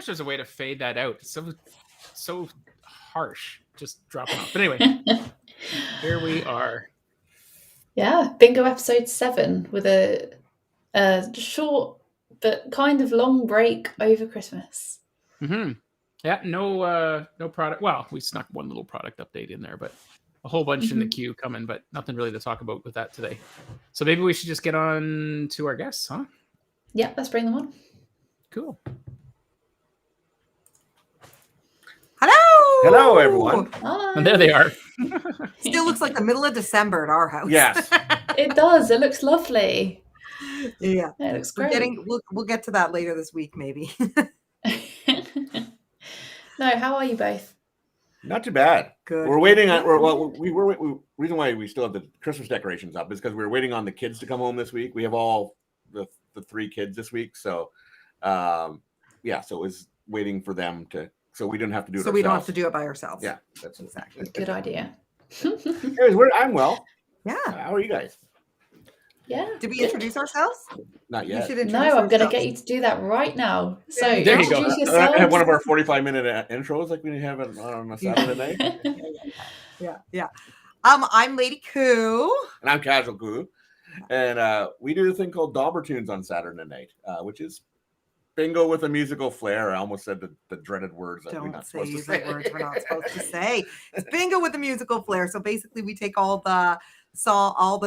There's a way to fade that out. It's so harsh, just dropping off. But anyway, here we are. Yeah, Bingo episode 7 with a short but kind of long break over Christmas. Mm-hmm. Yeah, no product. Well, we snuck one little product update in there, but a whole bunch in the queue coming, but nothing really to talk about with that today. So maybe we should just get on to our guests, huh? Yeah, let's bring them on. Cool. Hello, everyone. Hi. And there they are. Still looks like the middle of December at our house. Yes. It does. It looks lovely. Yeah. It looks great. We'll get to that later this week, maybe. No, how are you both? Not too bad. Good. We're waiting on. Reason why we still have the Christmas decorations up is because we're waiting on the kids to come home this week. We have all the 3 kids this week, so so it was waiting for them to. So we didn't have to do it. So we don't have to do it by ourselves. Yeah, that's exactly. Good idea. Anyways, I'm well. Yeah. How are you guys? Yeah. Did we introduce ourselves? Not yet. No, I'm going to get you to do that right now. So there you go. introduce yourself. I have one of our 45-minute intros like we have on a Saturday night. Yeah. I'm Lady Coo. And I'm Casual Coo. And we do a thing called Dauber Tunes on Saturday night, which is bingo with a musical flair. I almost said the dreaded words that we're not supposed to say. Words we're not supposed to say. It's bingo with a musical flair. So basically we take all the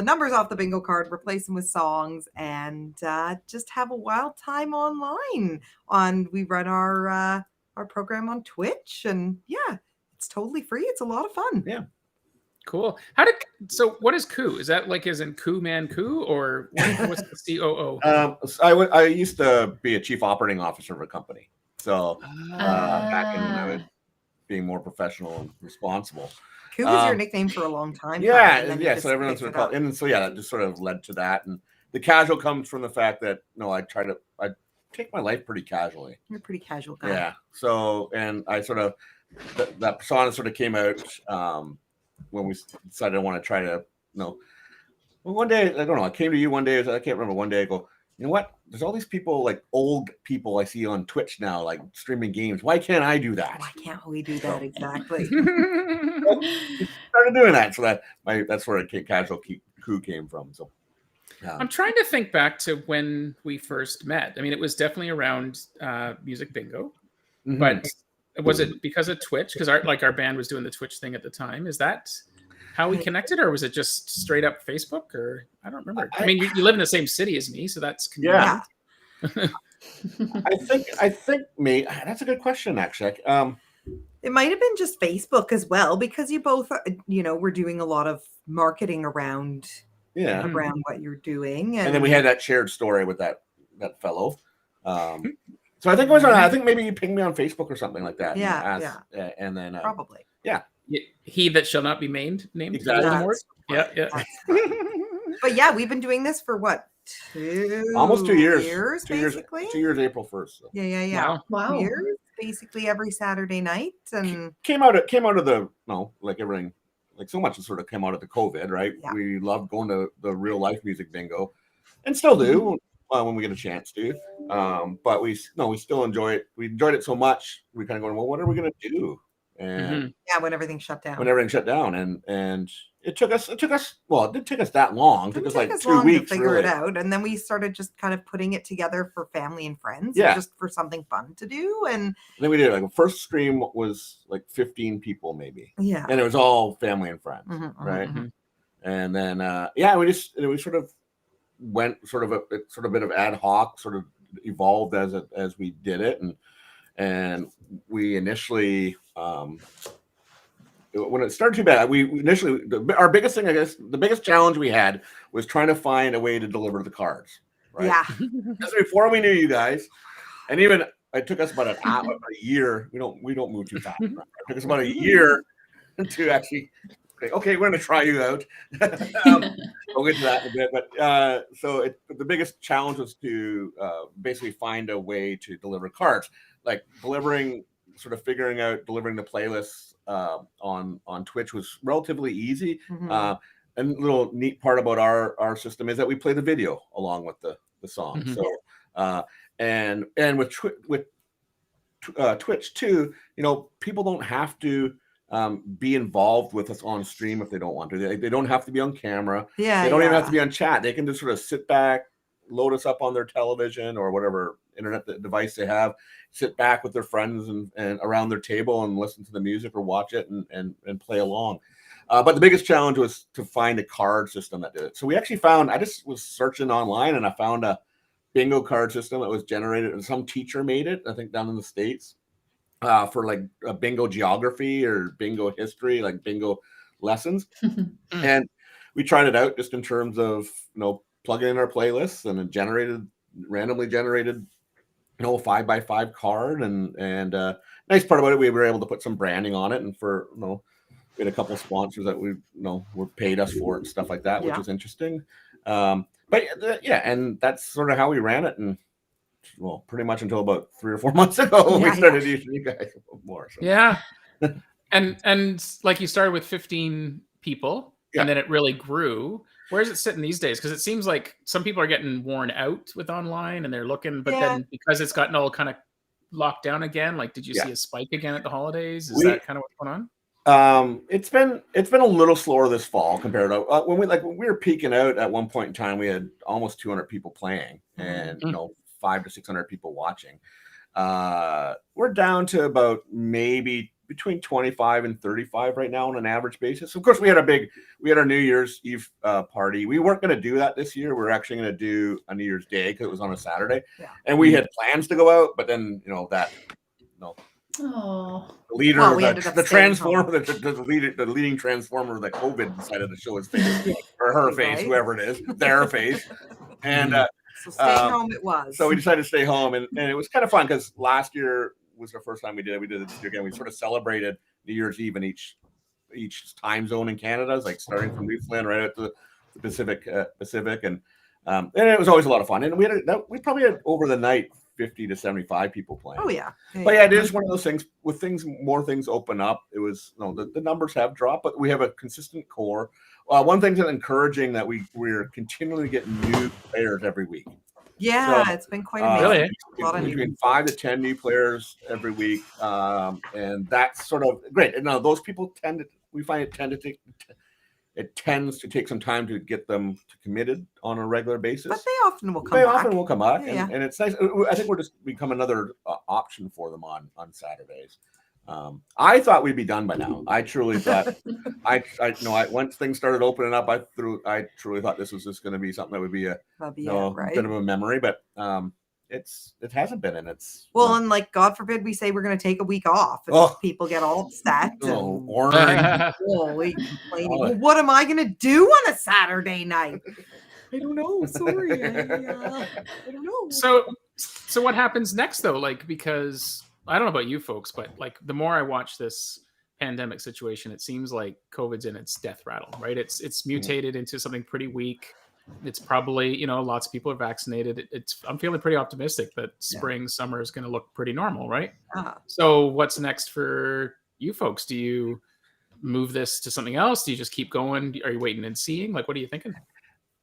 numbers off the bingo card, replace them with songs, and just have a wild time online. We run our program on Twitch, and yeah, it's totally free. It's a lot of fun. Yeah. Cool. What is Coo? Is that like as in Coo Man Coo, or what's the COO? I used to be a chief operating officer of a company. So back in when I was being more professional and responsible. Coo was your nickname for a long time. Yeah. So everyone's sort of called, and so that just sort of led to that. And the casual comes from the fact that I take my life pretty casually. You're a pretty casual guy. Yeah. So and I sort of that persona sort of came out when we decided I want to try to well, one day I don't know. I came to you one day. I can't remember. One day I go, you know what? There's all these people, like old people I see on Twitch now, like streaming games. Why can't I do that? Why can't we do that? Exactly. Well, started doing that. So that's where Casual Coo came from. So I'm trying to think back to when we first met. I mean, it was definitely around Music Bingo, but was it because of Twitch? Because our band was doing the Twitch thing at the time. Is that how we connected, or was it just straight up Facebook? Or I don't remember. I mean, you live in the same city as me, so that's convenient. Yeah. I think me. That's a good question, actually. It might have been just Facebook as well, because you both, were doing a lot of marketing around what you're doing, and then we had that shared story with that fellow. So I think it was. I think maybe you pinged me on Facebook or something like that. And then probably. Yeah. He that shall not be named. Exactly. Yeah. But yeah, we've been doing this for what? Almost 2 years. Basically. 2 years, April 1st. So. Yeah. Wow. 2 years, basically every Saturday night, and came out of the like everything, like so much has sort of come out of the COVID, right? Yeah. We loved going to the real life music bingo, and still do when we get a chance to. But we still enjoy it. We enjoyed it so much. We kind of going, well, what are we gonna do? And when everything shut down. And it took us. Well, it didn't take us that long. It took us like 2 weeks to figure really. it out, and then we started just kind of putting it together for family and friends, just for something fun to do. And then we did the first stream was like 15 people maybe. Yeah, and it was all family and friends, right? And then we sort of went sort of a bit of ad hoc, sort of evolved as we did it, and we initially. When it started too bad, our biggest thing, I guess, the biggest challenge we had was trying to find a way to deliver the cards. Right? Yeah. That's before we knew you guys, and even it took us about a year. We don't move too fast. It took us about a year to actually say, okay, we're going to try you out. We'll get to that in a bit. But so the biggest challenge was to basically find a way to deliver cards, like figuring out delivering the playlists on Twitch was relatively easy. And a little neat part about our system is that we play the video along with the song. So and with Twitch too, people don't have to be involved with us on stream if they don't want to. They don't have to be on camera. They don't even have to be on chat. They can just sort of sit back, load us up on their television or whatever internet device they have, sit back with their friends and around their table and listen to the music or watch it and play along. But the biggest challenge was to find a card system that did it. So we actually I just was searching online and I found a bingo card system that was generated, and some teacher made it, I think down in the States, for like a bingo geography or bingo history, like bingo lessons. And we tried it out just in terms of, plugging in our playlists, and it randomly generated, a 5x5 card. And nice part about it, we were able to put some branding on it, and for, we had a couple of sponsors that were paid us for it and stuff like that, which was interesting. But and that's sort of how we ran it. And pretty much until about 3 or 4 months ago when we started using you guys more. So. Yeah. and like you started with 15 people and then it really grew. Where is it sitting these days? Because it seems like some people are getting worn out with online and they're looking, but then because it's gotten all kind of locked down again, like did you see a spike again at the holidays? Is that kind of what's going on? It's been a little slower this fall compared to when we were peaking out at one point in time. We had almost 200 people playing and 500 to 600 people watching. We're down to about maybe between 25 and 35 right now on an average basis. Of course, we had our New Year's Eve party. We weren't going to do that this year. We're actually going to do a New Year's Day because it was on a Saturday, and we had plans to go out, but then Oh, the leader, the transformer, the leading transformer of the COVID decided to show his face or her face, whoever it is, their face, and so staying home it was. So we decided to stay home, and it was kind of fun because last year was the first time we did it. We did it this year again. We sort of celebrated New Year's Eve in each time zone in Canada, it's like starting from Newfoundland right out to the Pacific, and it was always a lot of fun. And we probably had over the night 50 to 75 people playing. Oh yeah. But it is one of those things with more things open up. It was the numbers have dropped, but we have a consistent core. One thing that's encouraging that we're continually getting new players every week. Yeah, so, it's been quite amazing. Really? Between 5 to 10 new players every week, and that's sort of great. And those people we find it tends to take some time to get them committed on a regular basis. But they often will come back. And it's nice. I think we're just become another option for them on Saturdays. I thought we'd be done by now. I truly thought. Once things started opening up, I truly thought this was just going to be something that would be a bit of a memory, but it hasn't been, and it's and like God forbid we say we're going to take a week off, and people get all upset. What am I going to do on a Saturday night? I don't know. Sorry, I don't know. So what happens next though? Like, because I don't know about you folks, but like the more I watch this pandemic situation, it seems like COVID's in its death rattle, right? It's mutated into something pretty weak. It's probably, lots of people are vaccinated. I'm feeling pretty optimistic that spring, summer is going to look pretty normal, right? So what's next for you folks? Do you move this to something else? Do you just keep going? Are you waiting and seeing? Like, what are you thinking?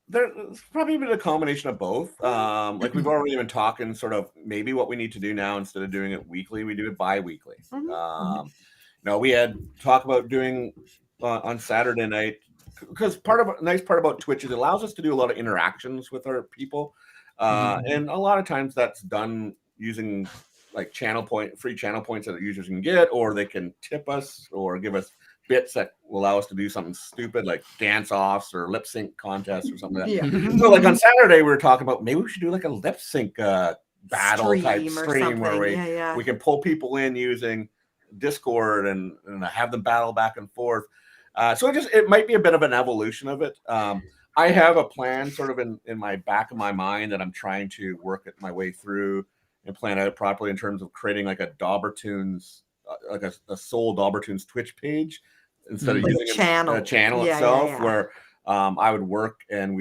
There's probably been a combination of both. Like we've already been talking sort of maybe what we need to do now, instead of doing it weekly, we do it bi-weekly. We had talk about doing on Saturday night, because nice part about Twitch is it allows us to do a lot of interactions with our people. And a lot of times that's done using like free channel points that users can get, or they can tip us or give us bits that will allow us to do something stupid like dance offs or lip sync contests or something like that. So like on Saturday, we were talking about maybe we should do like a lip sync battle type stream where we can pull people in using Discord and have them battle back and forth. So it might be a bit of an evolution of it. I have a plan sort of in my back of my mind that I'm trying to work my way through and plan it out properly in terms of creating like a Dauber Tunes, like a sole Dauber Tunes Twitch page instead of Like using a channel itself, where I would work and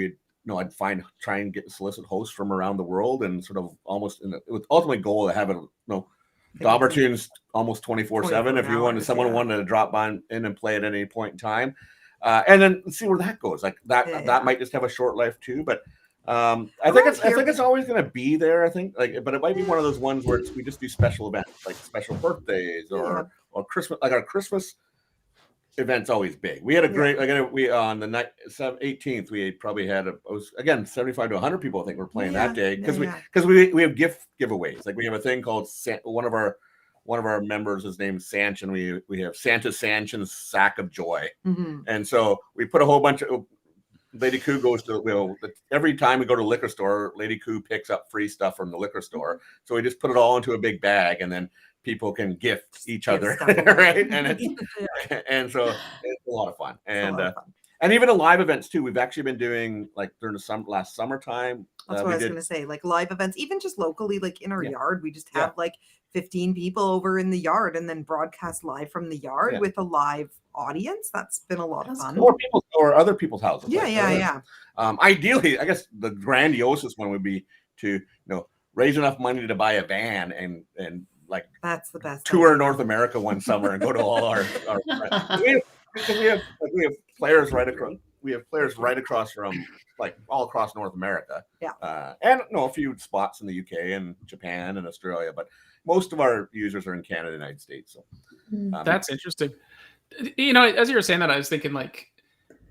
I'd try and solicit hosts from around the world and sort of almost with ultimate goal to have it, Dauber Tunes almost 24/7. If someone wanted to drop in and play at any point in time, and then see where that goes. Like that might just have a short life too. But I think it's always going to be there. I think but it might be one of those ones where we just do special events, like special birthdays or Christmas. Like our Christmas event's always big. We had a great we on the night 18th we probably had 75 to 100 people I think were playing that day because we have gift giveaways. Like we have a thing called one of our members is named Sanch, and we have Santa Sanction's Sack of Joy. And so we put a whole bunch of Lady Coo goes to every time we go to the liquor store, Lady Coo picks up free stuff from the liquor store. So we just put it all into a big bag, and then people can gift each other, right? And so it's a lot of fun. And even in live events too. We've actually been doing like during the last summertime. That's what I was going to say. Like live events, even just locally, like in our yard, we just have like 15 people over in the yard, and then broadcast live from the yard with a live audience. That's been a lot of fun. Or other people's houses. Yeah. Ideally, I guess the grandiosest one would be to raise enough money to buy a van and like that's the best. Tour North America one summer and go to all our friends. we have players right across. We have players right across from like all across North America. And a few spots in the UK and Japan and Australia, but most of our users are in Canada and the United States. So that's interesting. As you were saying that, I was thinking like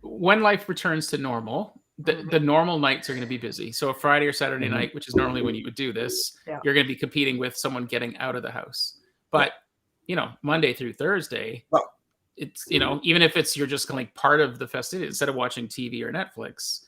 when life returns to normal, the normal nights are going to be busy. So a Friday or Saturday night, which is normally when you would do this, you're going to be competing with someone getting out of the house. But Monday through Thursday, it's even if you're just like part of the festivity instead of watching TV or Netflix,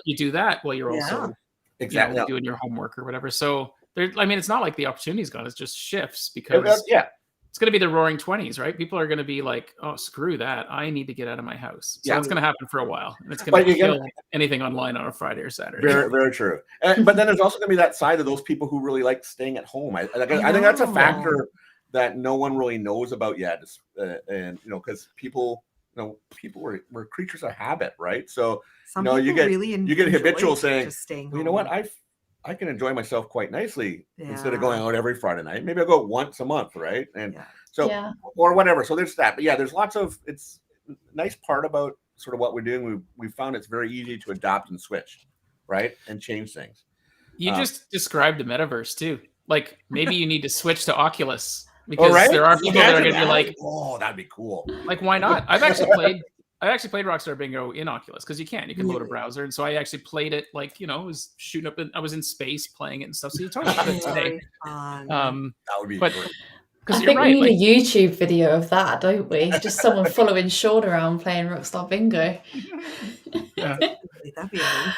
you do that while you're also doing your homework or whatever. So it's not like the opportunity's gone. It's just shifts because it's going to be the roaring 20s, right? People are going to be like, oh, screw that. I need to get out of my house. So it's going to happen for a while. And it's going to kill anything online on a Friday or Saturday. Very, very true. But then there's also going to be that side of those people who really like staying at home. I think that's a factor that no one really knows about yet. And, because people, we're creatures of habit, right? So, you get habitual saying, well, you know what, I can enjoy myself quite nicely instead of going out every Friday night. Maybe I'll go once a month, right? And or whatever. So there's that. But there's lots of, it's a nice part about sort of what we're doing. We found it's very easy to adapt and switch, right? And change things. You just described the metaverse too. Like maybe you need to switch to Oculus because there are people that are going to be like, oh, that'd be cool. Like, why not? I've actually played Rockstar Bingo in Oculus because you can load a browser, and so I actually played it like was shooting up, I was in space playing it and stuff. So you totally have it today. That would be great. I think we need a YouTube video of that, don't we? Just someone following Sean around playing Rockstar Bingo. That'd be amazing.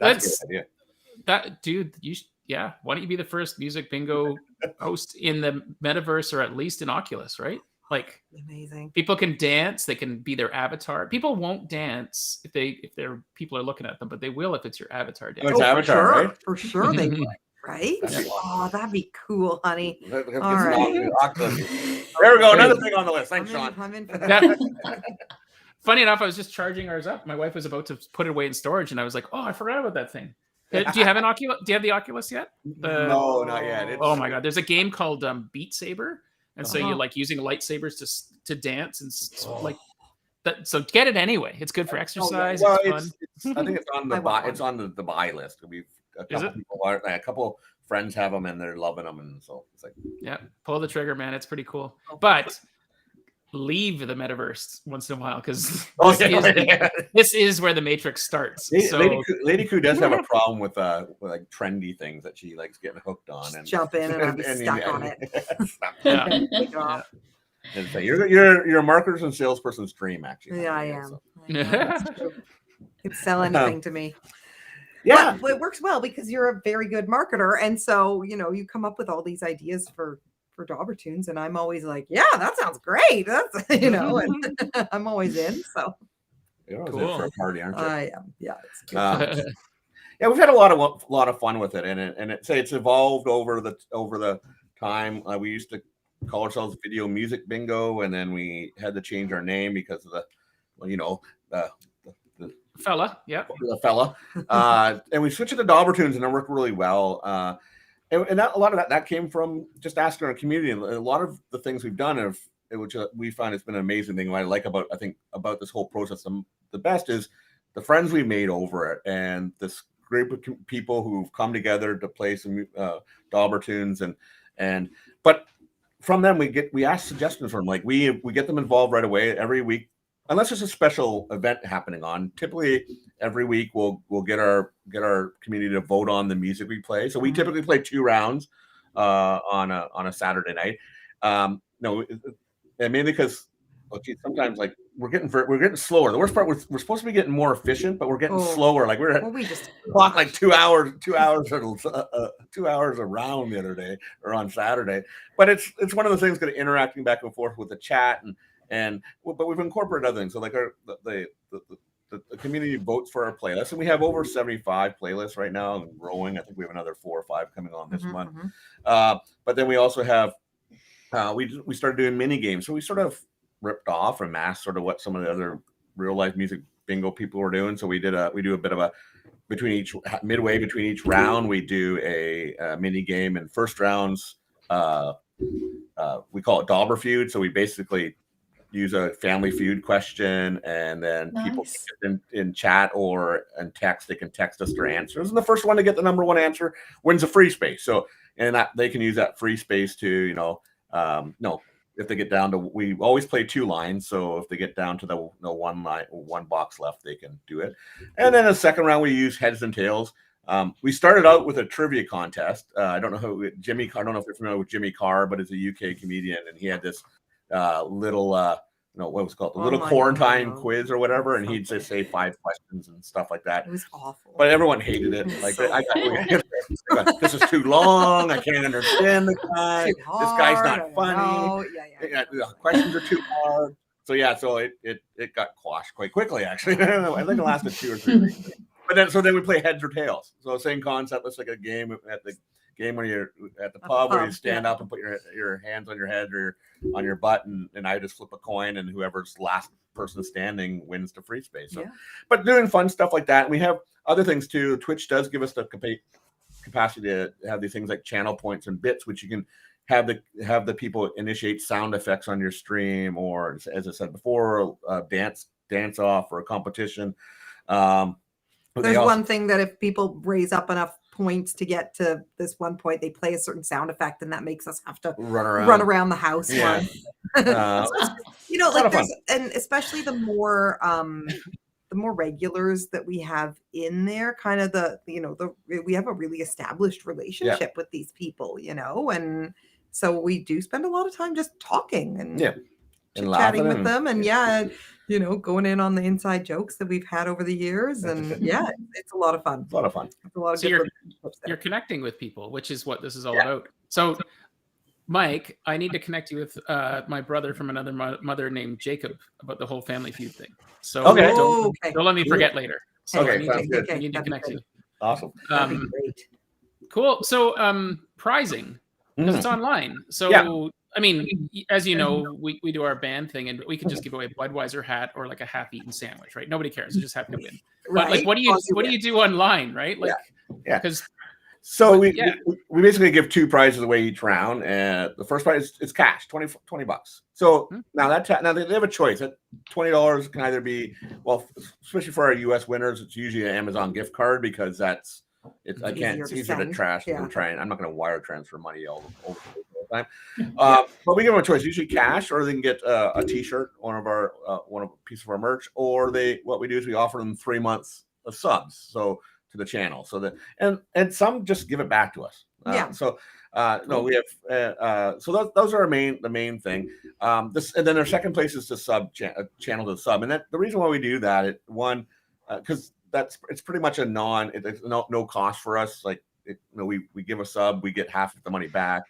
That's a good idea. That dude, why don't you be the first music bingo host in the metaverse or at least in Oculus, right? Like amazing. People can dance. They can be their avatar. People won't dance if their people are looking at them, but they will if it's your avatar dance. It's avatar, right? For sure they would, right? Oh, that'd be cool, honey. All right. There we go. Another thing on the list. Thanks, Sean. I'm in for that. Funny enough, I was just charging ours up. My wife was about to put it away in storage, and I was like, "Oh, I forgot about that thing." Do you have an Oculus? Do you have the Oculus yet? No, not yet. Oh my God! There's a game called Beat Saber. And so you're like using lightsabers to dance and like that. So get it anyway. It's good for exercise. Well, it's fun. I think it's on the buy list. We've a couple friends have them and they're loving them, and so it's like pull the trigger, man. It's pretty cool. But leave the metaverse once in a while because this is where the Matrix starts. Lady Coo does have a problem with like trendy things that she likes getting hooked on and jump in and I'll be stuck on it. And so you're a marketers and salesperson's dream, actually. Yeah, I am. So. You could sell anything to me. Yeah, but it works well because you're a very good marketer, and so you come up with all these ideas for Dauber Tunes, and I'm always like, yeah, that sounds great. That's and I'm always in. So you're always in for a party, aren't you? I am. Yeah, it's good. Yeah, we've had a lot of fun with it, and it's evolved over the time. We used to call ourselves Video Music Bingo, and then we had to change our name because of the Fella, yeah. the fella, and we switched it to Dauber Tunes, and it worked really well. And a lot of that came from just asking our community. And a lot of the things we've done, which we find it's been an amazing thing. What I like about this whole process, the best is the friends we made over it, and this group of people who've come together to play some Dauber Tunes, but from them we ask suggestions from them. Like we get them involved right away every week, unless there's a special event happening on. Typically every week we'll get our community to vote on the music we play. So we typically play 2 rounds on a Saturday night. And mainly because sometimes like we're getting slower. The worst part, we're supposed to be getting more efficient, but we're getting slower. Like we just clocked like 2 hours, 2 hours around the other day or on Saturday. But it's one of the things, kind of interacting back and forth with the chat but we've incorporated other things. So like the community votes for our playlist, and we have over 75 playlists right now and growing. I think we have another 4 or 5 coming on this month. But then we also have we started doing mini games. So we sort of ripped off and masked sort of what some of the other real life music bingo people were doing. So we do a bit of a midway between each round, we do a mini game. And first rounds we call it Dauber Feud. So we basically use a Family Feud question, and then people in chat or in text, they can text us their answers, and the first one to get the number 1 answer wins a free space. So they can use that free space to if they get down to, we always play 2 lines, so if they get down to the one box left, they can do it. And then the second round we use heads and tails. We started out with a trivia contest. I don't know if you're familiar with Jimmy Carr, but he's a UK comedian, and he had this little what was it called, the little quarantine quiz or whatever, and he'd just say 5 questions and stuff like that. It was awful, but everyone hated it. Like this is too long. I can't understand the guy. This guy's not funny. Questions are too hard. So it got quashed quite quickly. Actually, I think it lasted 2 or 3 weeks. But then we play heads or tails. So same concept. It's like a game at the game when you're at the pub where you stand up and put your hands on your head or on your butt, and I just flip a coin, and whoever's last person standing wins the free space. So, but doing fun stuff like that. And we have other things too. Twitch does give us the capacity to have these things like channel points and bits, which you can have the people initiate sound effects on your stream, or as I said before, dance off or a competition. There's one thing that if people raise up enough points to get to this one point, they play a certain sound effect, and that makes us have to run around the house. Yeah. And especially the more regulars that we have in there, kind of we have a really established relationship with these people, and so we do spend a lot of time just talking and chatting with them, and going in on the inside jokes that we've had over the years, and it's a lot of fun. It's a lot of fun. It's a lot of so you're connecting with people, which is what this is all about. So, Mike, I need to connect you with my brother from another mother named Jacob about the whole Family Feud thing. So don't let me forget later. So I need to connect you. Awesome. That'd be great. Cool. So prizing, because it's online. So I mean, as you know, we do our band thing, and we can just give away a Budweiser hat or like a half-eaten sandwich, right? Nobody cares. You just happen to win. But like, what do you do online, right? Like, because we basically give 2 prizes away each round, and the first prize is cash, $20. So now they have a choice. That $20 can either be, well, especially for our U.S. winners, it's usually an Amazon gift card, because it's easier to trash than trying. I'm not going to wire transfer money all the time. But we give them a choice, usually cash, or they can get a T-shirt, one of a piece of our merch, or what we do is we offer them 3 months of subs, so to the channel, so that and some just give it back to us. We have so those are the main thing. And then our second place is to sub channel to the sub, and that the reason why we do that, because it's pretty much it's no cost for us. Like, we give a sub, we get half of the money back.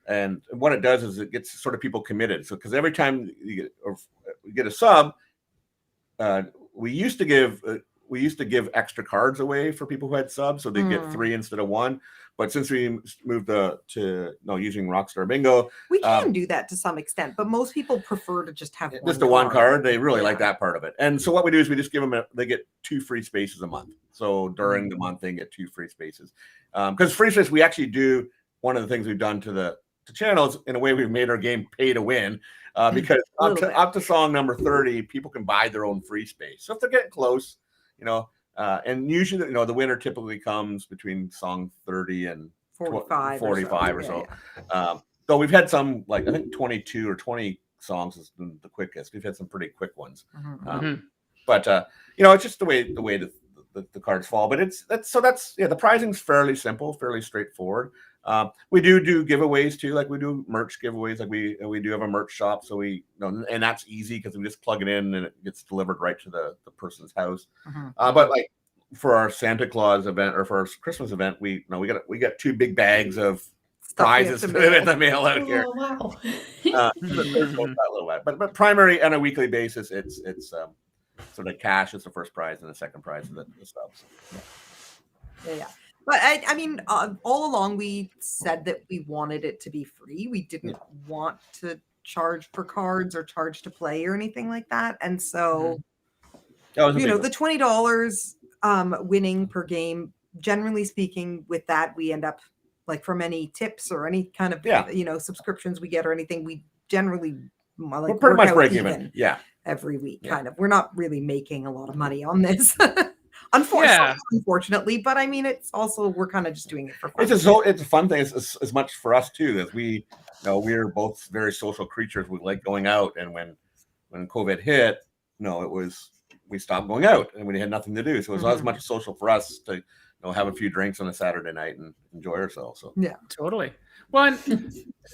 And what it does is it gets sort of people committed. So, because every time you get a sub, we used to give we used to give extra cards away for people who had subs, so they get 3 instead of 1. But since we moved to using Rockstar Bingo, we can do that to some extent, but most people prefer to just have just the one card. They really like that part of it. And so what we do is we just give them they get 2 free spaces a month. So during the month they get 2 free spaces. Because free space, we actually do one of the things we've done to the channels in a way we've made our game pay to win. Because up to song number 30, people can buy their own free space. So if they're getting close, and usually, the winner typically comes between song 30 and 45 or so. Though we've had some, like I think 22 or 20 songs is the quickest. We've had some pretty quick ones. But it's just the way the cards fall. But the pricing's fairly simple, fairly straightforward. We do giveaways too, like we do merch giveaways, like we do have a merch shop, so and that's easy because we just plug it in and it gets delivered right to the person's house. But like for our Santa Claus event or for our Christmas event, we got 2 big bags of prizes to mail out here. Wow. But primary on a weekly basis, it's sort of cash is the first prize and the second prize is the subs. Yeah. But I mean, all along we said that we wanted it to be free. We didn't want to charge for cards or charge to play or anything like that. And so, the $20 winning per game, generally speaking, with that, we end up like from any tips or any kind of, subscriptions we get or anything, we generally we're pretty much break even. Yeah. Every week, kind of. We're not really making a lot of money on this. Unfortunately, but I mean, it's also we're kind of just doing it for fun. It's a fun thing as much for us too, as we're both very social creatures. We like going out, and when COVID hit, we stopped going out and we had nothing to do. So it was as much social for us to have a few drinks on a Saturday night and enjoy ourselves. So yeah, totally. Well, and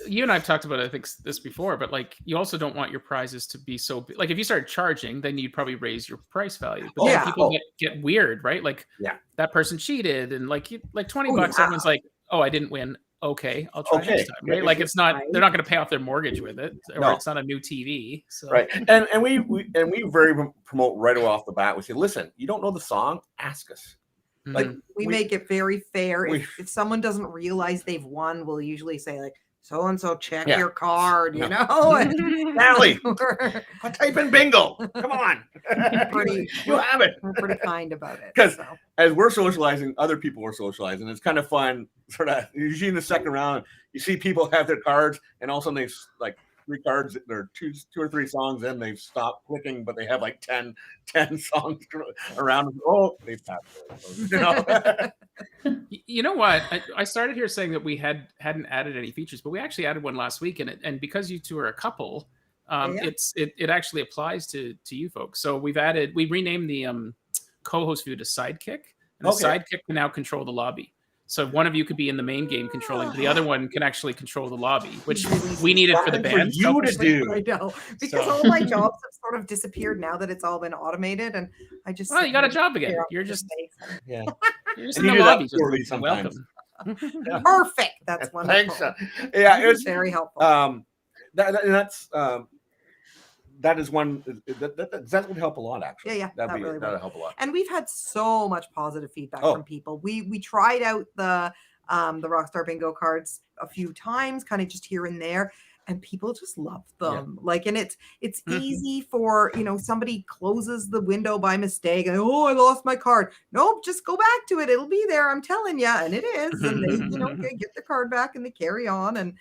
you and I've talked about I think this before, but like you also don't want your prizes to be so big. Like if you start charging, then you'd probably raise your price value. But then people get weird, right? Like that person cheated, and like $20, someone's like, oh, I didn't win. Okay, I'll try next time, right? Like it's not they're not going to pay off their mortage with it, or it's not a new TV. So. Right, and we very promote right off the bat. We say, listen, you don't know the song, ask us. Like we make it very fair. If someone doesn't realize they've won, we'll usually say like, so and so, check your card. You know, Allie, type in bingo. Come on, you have it. We're pretty kind about it because as we're socializing, other people are socializing. It's kind of fun. Sort of usually in the second round, you see people have their cards, and all of a sudden they like 3 cards, there 2 or 3 songs in, they've stopped clicking, but they have like 10 songs around. Oh, they've passed. You know what? I started here saying that we hadn't added any features, but we actually added one last week, and because you two are a couple, it actually applies to you folks. So we renamed the CoHost View to Sidekick, and the Sidekick can now control the lobby. So one of you could be in the main game controlling, but the other one can actually control the lobby, which we needed for the band. You to do. I know, because all my jobs have sort of disappeared now that it's all been automated, and I just you got a job again. You're just you're just in the lobby. Just welcome. Perfect. That's wonderful. Thanks. Yeah, it was very helpful. That is one that would help a lot, actually. Yeah, that'll help a lot. And we've had so much positive feedback from people. We tried out the Rockstar Bingo cards a few times, kind of just here and there, and people just love them. Like, and it's easy for somebody closes the window by mistake and I lost my card. Nope, just go back to it. It'll be there. I'm telling you, and it is. And they get the card back and they carry on and.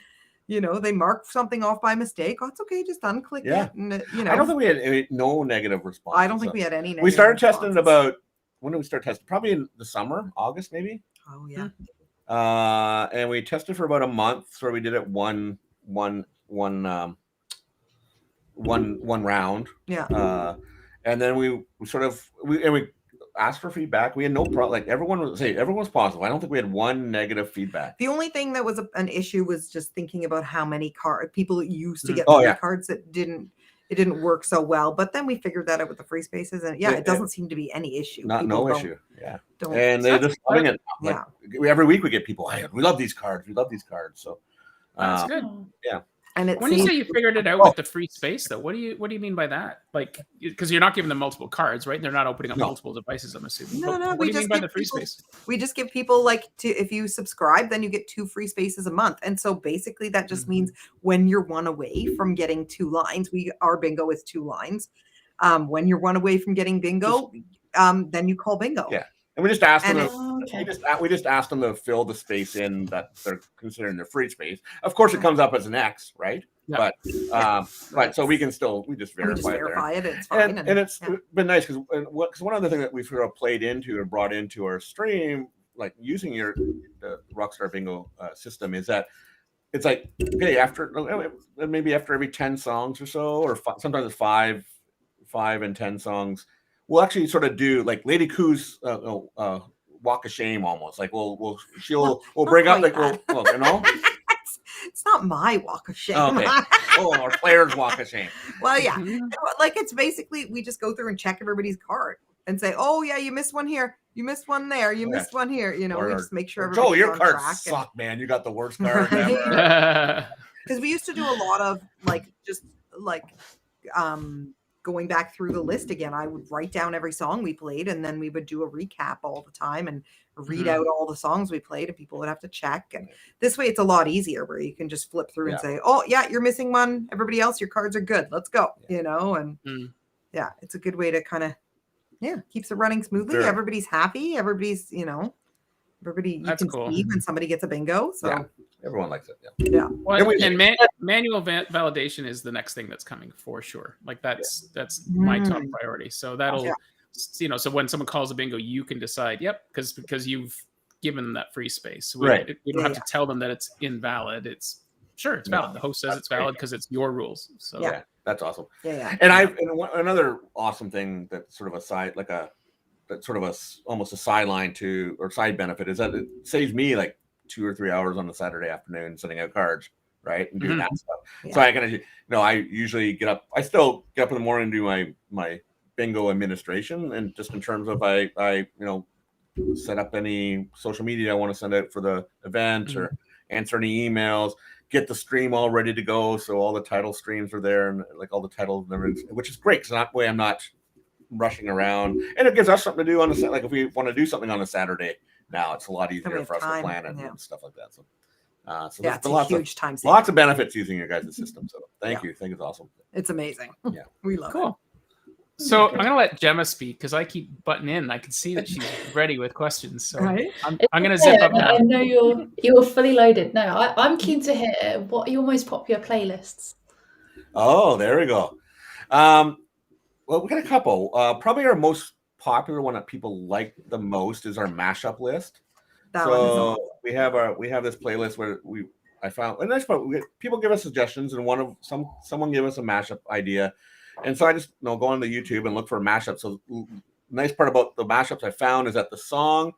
They mark something off by mistake. Oh, it's okay. Just unclick it. And, I don't think we had no negative response. I don't think we had any negative We started responses. testing about, when did we start testing? Probably in the summer, August maybe. Oh, yeah. And we tested for about a month. So we did it one round. Yeah. And then we asked for feedback. We had no problem. Like everyone was positive. I don't think we had one negative feedback. The only thing that was an issue was just thinking about how many people used to get cards that didn't work so well. But then we figured that out with the free spaces, and it doesn't seem to be any issue. No issue. Yeah. And they're just loving it. Like every week we get people. Hey, we love these cards. We love these cards. So that's good. Yeah. And When you say you figured it out with the free space, though, what do you mean by that? Like, because you're not giving them multiple cards, right? They're not opening up multiple devices, I'm assuming. No, what do you mean by the free space? We just give people like if you subscribe, then you get 2 free spaces a month. And so basically that just means when you're one away from getting 2 lines, our bingo is 2 lines. When you're one away from getting bingo, then you call bingo. Yeah. And we just asked them. We just asked them to fill the space in that they're considering their free space. Of course, it comes up as an X, right? Yeah. But so we just verify it. It's fine. And it's been nice because one other thing that we've sort of played into and brought into our stream, like using the Rockstar Bingo system, is that it's like, okay, maybe after every 10 songs or so, or sometimes it's 5 and 10 songs. We'll actually sort of do like Lady Coo's walk of shame almost. Like we'll bring up it's not my walk of shame. Okay. Our player's walk of shame. Well, yeah. Like it's basically we just go through and check everybody's card and say, oh yeah, you missed one here, you missed one there, you missed one here. You know, we just make sure everybody's Joe, your cards suck, man. You got the worst card ever. Because we used to do a lot of going back through the list again. I would write down every song we played, and then we would do a recap all the time and read out all the songs we played, and people would have to check. And this way it's a lot easier where you can just flip through and say, oh yeah, you're missing one. Everybody else, your cards are good. Let's go. You know, and it's a good way to kind of keeps it running smoothly. Sure. Everybody's happy. Everybody's, everybody you can see when somebody gets a bingo. So everyone likes it. Yeah. Well, and manual validation is the next thing that's coming for sure. Like that's my top priority. So that'll, so when someone calls a bingo, you can decide, because you've given them that free space. We don't have to tell them that it's invalid. It's valid. The host says it's valid because it's your rules. So that's awesome. Yeah. And another awesome thing that's sort of almost a sideline to or side benefit is that it saves me like 2 or 3 hours on a Saturday afternoon sending out cards, right, and doing that stuff. Yeah. So I usually get up. I still get up in the morning and do my bingo administration, and just in terms of I set up any social media I want to send out for the event or answer any emails, get the stream all ready to go, so all the title streams are there and like all the titles and everything, which is great because that way I'm not rushing around, and it gives us something to do on the like if we want to do something on a Saturday. Now it's a lot easier for us to plan and stuff like that. So, it's huge time saving. Lots of benefits using your guys' system. So thank you. I think it's awesome. It's amazing. Yeah, we love it. So I'm gonna let Gemma speak because I keep butting in. I can see that she's ready with questions. So I'm gonna zip up now. I know you're fully loaded. No, I'm keen to hear what are your most popular playlists. Oh, there we go. Well, we got a couple. Probably our most popular one that people like the most is our mashup list. We have this playlist where I found a nice part. People give us suggestions, and someone gave us a mashup idea, and so I just go on the YouTube and look for a mashup. So nice part about the mashups I found is that the song,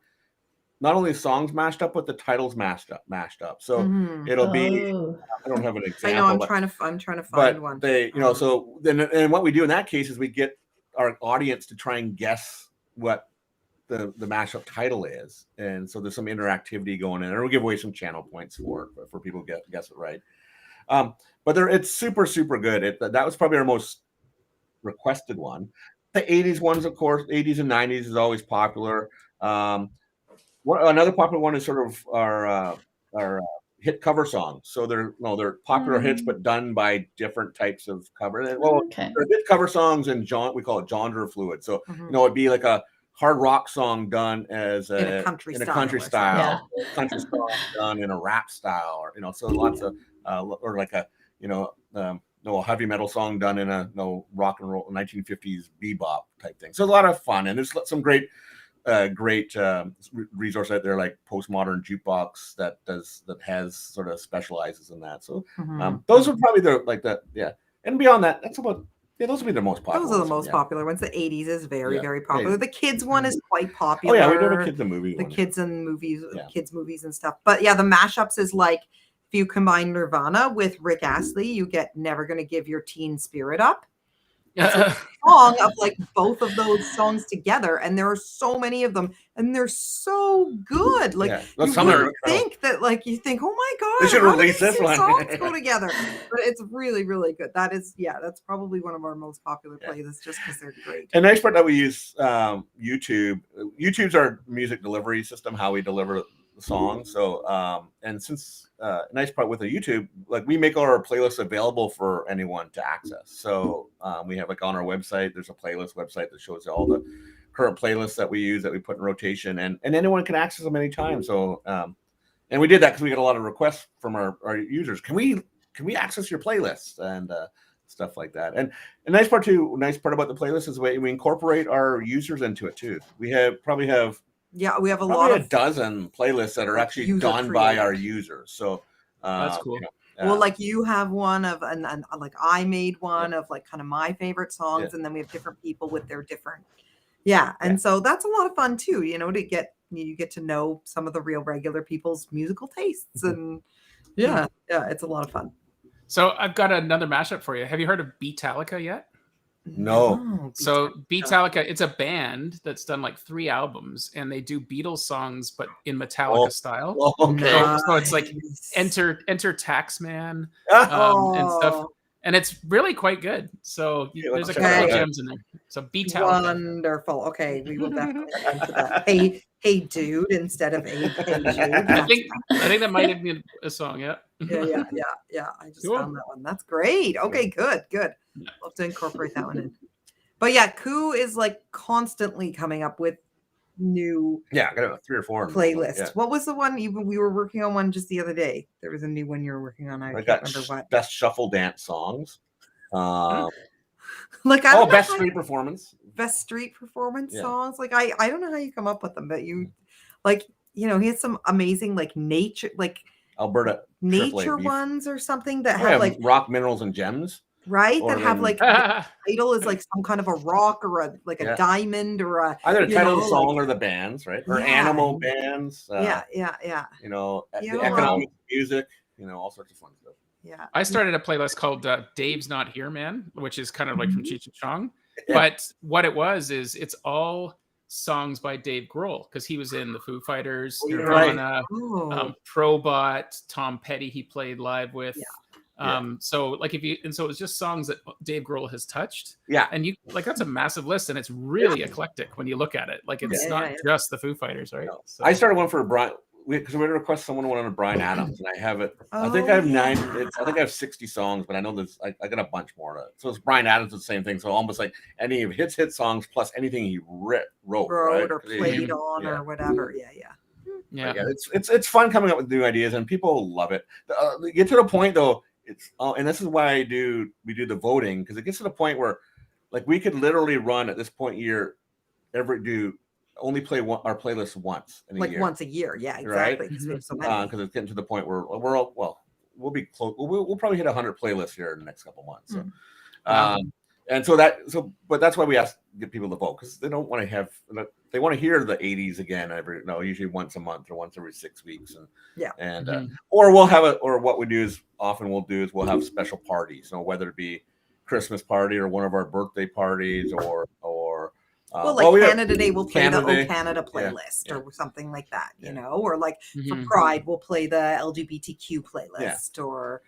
not only songs mashed up, but the titles mashed up. So it'll be. I don't have an example. I know. I'm trying to find one. So then, and what we do in that case is we get our audience to try and guess what the mashup title is, and so there's some interactivity going in, and we'll give away some channel points for people to guess it right. But it's super good. That was probably our most requested one. The 80s ones, of course, 80s and 90s is always popular. Another popular one is sort of our hit cover songs. So they're popular hits, but done by different types of cover. They're hit cover songs, and we call it genre fluid. So it'd be like a hard rock song done as in a country style, country song done in a rap style, or so lots of or like a heavy metal song done in a rock and roll 1950s bebop type thing. So a lot of fun, and there's some great resource out there like Postmodern Jukebox that has sort of specializes in that. So those are probably and beyond that, that's about those would be the most popular. Those are the most popular ones. The 80s is very very popular. The kids one is quite popular. Oh yeah, we do the kids and movies. The kids and movies, kids movies and stuff. But yeah, the mashups is like if you combine Nirvana with Rick Astley, you get Never Gonna Give Your Teen Spirit Up. song of like both of those songs together, and there are so many of them, and they're so good. Like you wouldn't think that, like you think, oh my god, they should how do release these this two one. songs go together? But it's really, really good. That is, that's probably one of our most popular playlists, just because they're great. And the nice part that we use YouTube. YouTube's our music delivery system, how we deliver the song. So and since nice part with the YouTube, like we make all our playlists available for anyone to access. So we have like on our website, there's a playlist website that shows all the current playlists that we use that we put in rotation, and anyone can access them anytime. So and we did that because we got a lot of requests from our users. Can we access your playlists and stuff like that? And the nice part about the playlist is we incorporate our users into it too. We probably have we have a dozen playlists that are actually done by our users. So that's cool. Well, like you have one of, and like I made one of like kind of my favorite songs, and then we have different people with their different, and so that's a lot of fun too. You know, you get to know some of the real regular people's musical tastes, and it's a lot of fun. So I've got another mashup for you. Have you heard of Beatalica yet? No. So Beatalica, it's a band that's done like 3 albums, and they do Beatles songs, but in Metallica style. Okay. So it's like Enter Taxman and stuff, and it's really quite good. So there's a couple of gems in there. So Beatalica. Wonderful. Okay, we will definitely get into that. Hey dude, instead of hey Jude. I think that might have been a song. Yeah. I just found that one. That's great. Okay, good. Love to incorporate that one in. But Coo is like constantly coming up with new I got 3 or 4 playlists. What was the one we were working on one just the other day? There was a new one you were working on. I can't remember what. Best shuffle dance songs. Like best street performance. Best street performance songs. Like I don't know how you come up with them, but you like, he has some amazing like nature, like Alberta nature ones or something that have like rock, minerals, and gems. Right, that have like the title is like some kind of a rock or a diamond or either the title of the song or the bands, right? Or animal bands. The economic music, all sorts of fun stuff. Yeah. I started a playlist called Dave's Not Here Man, which is kind of like from Cheech and Chong. But what it was is it's all songs by Dave Grohl, because he was in the Foo Fighters, Nirvana, Probot, Tom Petty he played live with. So like so it was just songs that Dave Grohl has touched. And you like that's a massive list, and it's really eclectic when you look at it. Like it's not just the Foo Fighters, right? No. So. I started one for Brian because we had to request someone one on Brian Adams, and I have it. I think I have 9. I think I have 60 songs, but I know there's I got a bunch more. So it's Brian Adams, the same thing. So almost like any of his hit songs plus anything he wrote right? or played on or whatever. Yeah. It's fun coming up with new ideas, and people love it. Get to the point though. It's and this is why we do the voting, because it gets to the point where like we could literally run at this point only play our playlist once in a year. Once a year, exactly. Because it's getting to the point where we'll be close. We'll probably hit 100 playlists here in the next couple months. So, but that's why we get people to vote, because they don't want to they want to hear the 80s again usually once a month or once every 6 weeks, or what we do is often we'll have special parties, whether it be Christmas party or one of our birthday parties or Canada Day, we'll play the O Canada playlist or something like that, or like for Pride, we'll play the LGBTQ playlist or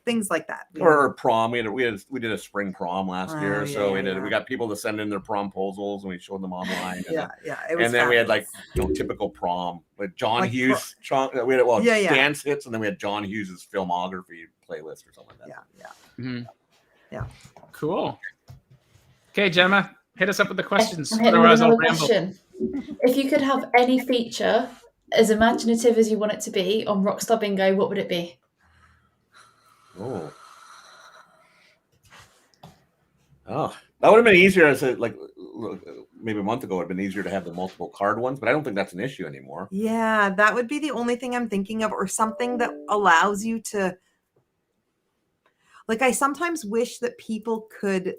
things like that. Or prom. We did a spring prom last year, so we got people to send in their promposals and we showed them online. And then we had like typical prom with John Hughes. We had dance hits, and then we had John Hughes's filmography playlist or something like that. Cool. Okay, Gemma, hit us up with the questions. Question. If you could have any feature as imaginative as you want it to be on Rockstar Bingo, what would it be? Oh, that would have been easier maybe a month ago. It would have been easier to have the multiple card ones, but I don't think that's an issue anymore. Yeah, that would be the only thing I'm thinking of, or something that allows you to. Like, I sometimes wish that people could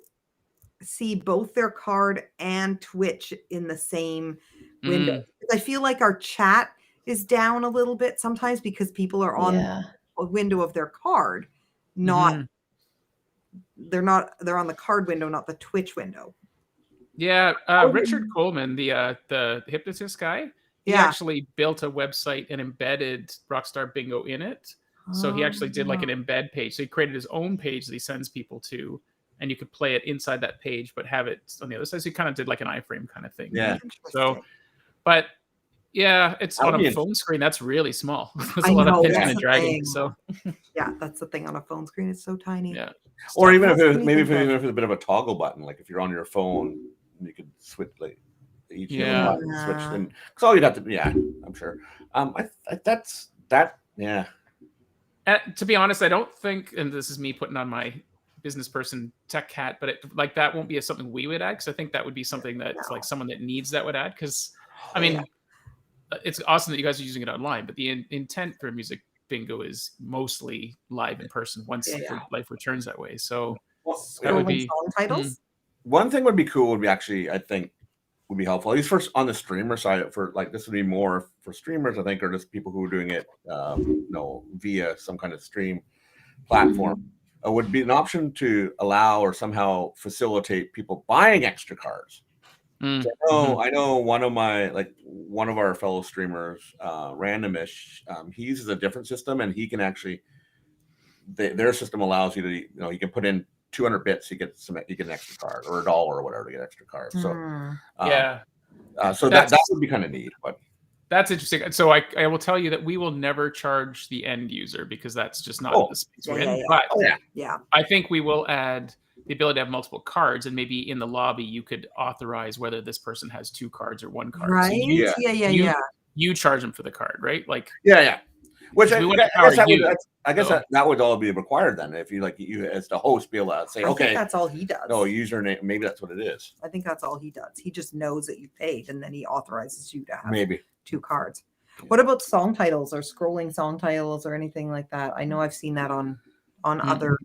see both their card and Twitch in the same window. I feel like our chat is down a little bit sometimes because people are on a window of their card, not they're on the card window, not the Twitch window. Yeah, Richard Coleman, the hypnotist guy, he actually built a website and embedded Rockstar Bingo in it. So he actually did like an embed page. So he created his own page that he sends people to, and you could play it inside that page, but have it on the other side. So he kind of did like an iframe kind of thing. Yeah. So, but yeah, it's on a phone screen. That's really small. There's a lot of pinching and dragging. So yeah, that's the thing on a phone screen. It's so tiny. Yeah. Or even if it's a bit of a toggle button, like if you're on your phone, you could switch like each button, switch, and because all you'd have to, I'm sure. That's that. Yeah. To be honest, I don't think, and this is me putting on my business person tech hat, but like that won't be something we would add, because I think that would be something that's like someone that needs that would add. Because I mean, it's awesome that you guys are using it online, but the intent for music bingo is mostly live in person once life returns that way. So that would be song titles. One thing would be cool would be actually, I think, would be helpful, at least first on the streamer side. For like, this would be more for streamers, I think, or just people who are doing it via some kind of stream platform. Would be an option to allow or somehow facilitate people buying extra cards. So I know one of our fellow streamers, Randomish, he uses a different system, and he can actually their system allows you to, you can put in 200 bits, you get an extra card, or $1 or whatever to get extra cards. So so that would be kind of neat. But that's interesting. So I will tell you that we will never charge the end user, because that's just not the space we're in. But I think we will add the ability to have multiple cards, and maybe in the lobby you could authorize whether this person has 2 cards or 1 card. Right? So you charge them for the card, right? Like Which I guess that would all be required then, if you as the host be able to say, I think that's all he does. No, username, maybe that's what it is. I think that's all he does. He just knows that you paid, and then he authorizes you to have maybe 2 cards. What about song titles or scrolling song titles or anything like that? I know I've seen that on other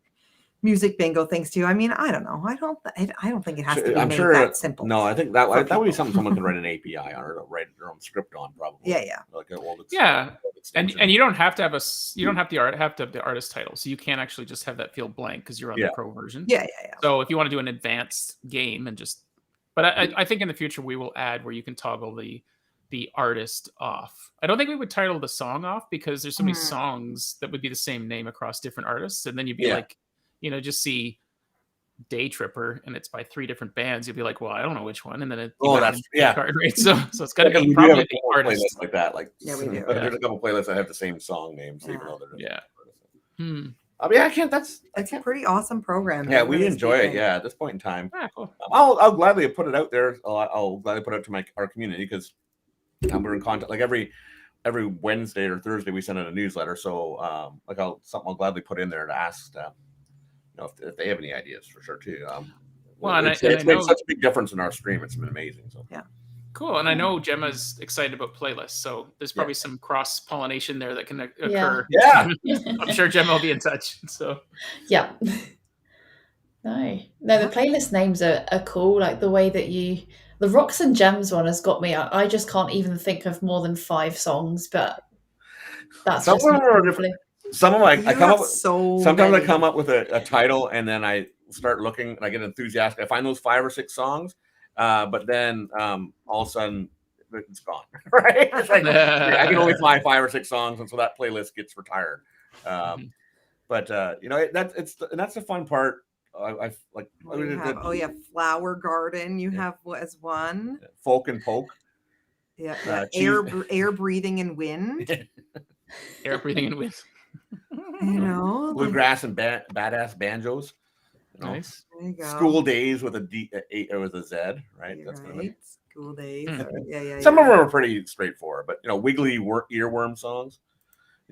music bingo things too. I mean, I don't know. I don't think it has to be made that simple. No, I think that would be something someone can write an API on, or write their own script on, probably. Yeah. And you don't have to have the artist title, so you can't actually just have that field blank because you're on the pro version. Yeah. So if you want to do an advanced game but I think in the future we will add where you can toggle the artist off. I don't think we would title the song off, because there's so many songs that would be the same name across different artists, and then you'd be like, just see Day Tripper and it's by 3 different bands. You'll be like, well, I don't know which one, and then it's card, right? So it's got to be probably the artist like that. Like we do. There's a couple playlists that have the same song names, even though they're I can't. That's a pretty awesome program. Yeah, we enjoy it. Yeah, at this point in time, cool. I'll gladly put it out there. I'll gladly put it out to our community, because we're in contact. Like every Wednesday or Thursday, we send out a newsletter. So I'll gladly put in there to ask if they have any ideas, for sure too. It's made such a big difference in our stream. It's been amazing. So cool. And I know Gemma's excited about playlists, so there's probably some cross pollination there that can occur. I'm sure Gemma will be in touch. So no, the playlist names are cool. Like the way that the Rocks and Gems one has got me. I just can't even think of more than 5 songs, but that's just some of I come up with sometimes I come up with a title, and then I start looking and I get enthusiastic. I find those 5 or 6 songs, but then all of a sudden it's gone. Right? It's like I can only find 5 or 6 songs, and so that playlist gets retired. But that's the fun part. Flower Garden. You have as one. Folk and Poke. Yeah. Air Breathing and Wind. Air Breathing and Wind. Bluegrass and badass banjos. Nice. There you go. School Days with a Z, right? That's right. School Days. Some of them are pretty straightforward, but wiggly earworm songs.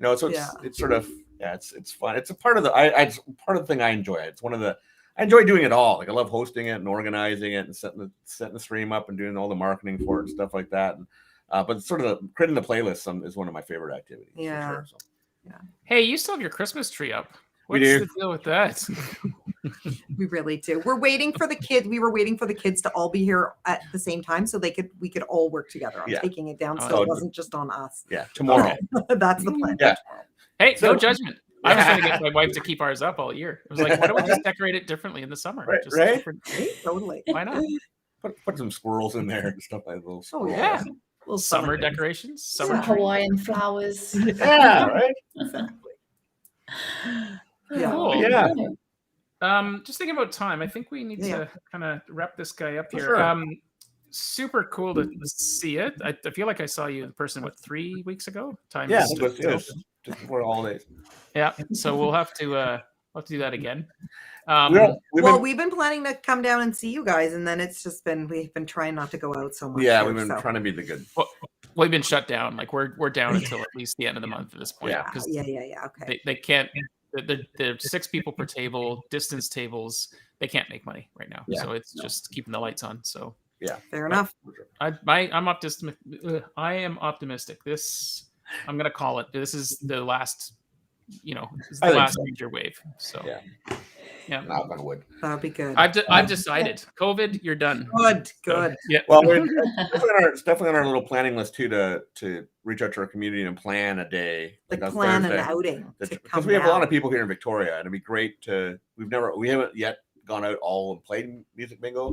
So it's sort of it's fun. It's a part of it's part of the thing I enjoy. It's I enjoy doing it all. Like I love hosting it and organizing it and setting the stream up and doing all the marketing for it and stuff like that. But sort of creating the playlist is one of my favorite activities. Yeah. For sure, so. Hey, you still have your Christmas tree up. What's the deal with that? We really do. We're waiting for the kids. We were waiting for the kids to all be here at the same time so we could all work together on taking it down, so it wasn't just on us. Yeah, tomorrow. That's the plan. Yeah. Hey, no judgment. I was trying to get my wife to keep ours up all year. It was like, why don't we just decorate it differently in the summer? Right, Just right? different. Totally. Why not? Put some squirrels in there and stuff like those. Oh, Yeah. Little Summer things. decorations, Some summer tree. Hawaiian flowers. Yeah, right. Yeah. Cool. Yeah. Just thinking about time, I think we need Yeah. to kind of wrap this guy up For here. sure. Super cool to see it. I feel like I saw you in person 3 weeks ago. Time Yeah, is it was just before the holidays. yeah. So we'll have to do that again. We've been planning to come down and see you guys, and then it's just been we've been trying not to go out so much. Yeah, here, we've been trying to be the good. We've been shut down. Like we're down until at least the end of the month at this point. Yeah. Because Okay. they can't. They're 6 people per table, distance tables. They can't make money right now. Yeah. So it's just keeping the lights on. So Yeah, Fair enough. I'm optimistic. I am optimistic. I'm gonna call it. This is the last. This is the last major wave. So yeah. Knock on wood. That would be good. I've decided. COVID, you're done. Good. So, yeah. Well, it's definitely on our little planning list too to reach out to our community and plan a day. Like on plan Thursday. an outing. Because we have a lot of people here in Victoria, and it'd be great to. We haven't yet gone out all and played music bingo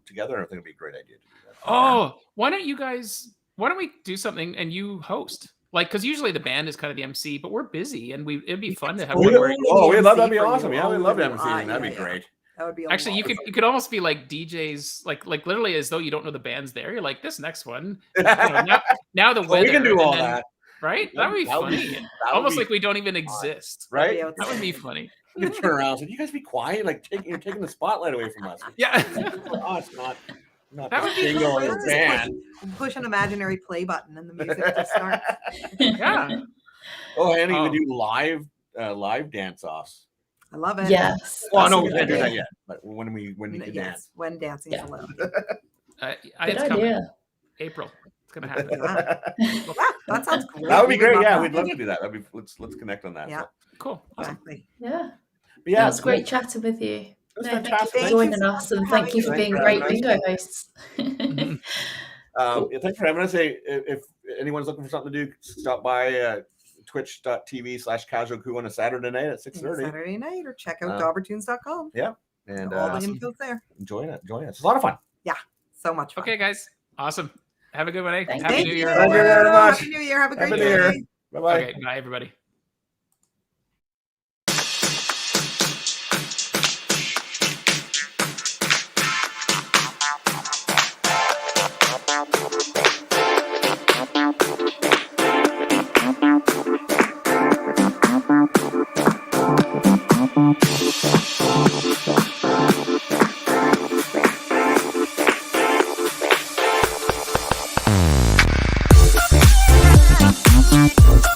together. And I think it'd be a great idea to do that. Oh, why don't we do something and you host? Like, because usually the band is kind of the MC, but we're busy and it'd be fun to have one where that'd be awesome. Yeah, we'd love to MC. That'd be great. That would be actually you could almost be like DJs, like literally as though you don't know the band's there. You're like, this next one. Now the weather. We can do all that. Right? That would be funny. Almost like we don't even exist. Right? That would be funny. You can turn around and say, you guys be quiet. Like you're taking the spotlight away from us. Yeah. It's not That would be bingo cool. or band. Push an imaginary play button and the music just starts. Yeah. Oh, Andy, we do live dance offs. I love it. Yes. Well, no, that's we a good can't do that idea. yet. But when we can dance. When dancing is allowed. Good It's coming. idea. April. It's gonna happen. That sounds great. That would be great. love Yeah, that. we'd love to do that. Let's connect on that. Yeah. So. Cool. Awesome. Exactly. Yeah. But yeah, It was great chatting with you. That's No, thank you fantastic. for Thank you joining so us, much and for thank you for having being us. great Thanks for bingo hosts. Thanks for having us. Say if anyone's looking for something to do, stop by twitch.tv/Casual Coo on a Saturday night at 6:30. Saturday night, or check out daubertunes.com. And all the info's there. join it. It's a lot of fun. So much fun. Okay, guys. Awesome. Have a good one. Eh? Thank Happy you. New Year. Thank you very much. Happy New Year. Have a Happy great New Year. day. Bye bye. Okay, bye everybody.